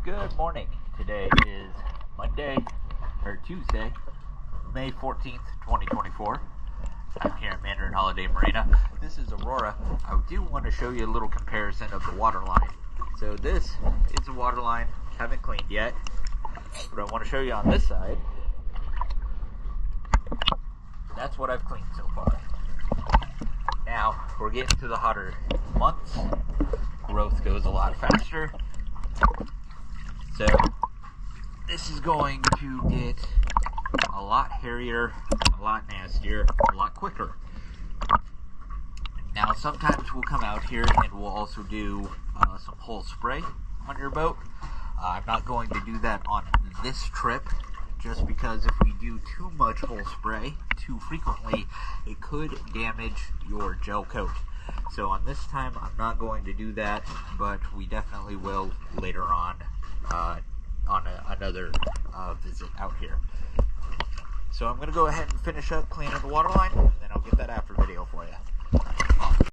Good morning. Today is Tuesday, May 14th, 2024. I'm here in Mandarin Holiday Marina. This is Aurora. I do want to show you a little comparison of the waterline. So this is a waterline, haven't cleaned yet, but I want to show you on this side. That's what I've cleaned so far. Now, we're getting to the hotter months. Growth goes a lot faster. So, this is going to get a lot hairier, a lot nastier, a lot quicker. Now, sometimes we'll come out here and we'll also do some whole spray on your boat. I'm not going to do that on this trip, just because if we do too much whole spray too frequently, it could damage your gel coat. So on this time, I'm not going to do that, but we definitely will later on another visit out here. So I'm going to go ahead and finish up cleaning the waterline.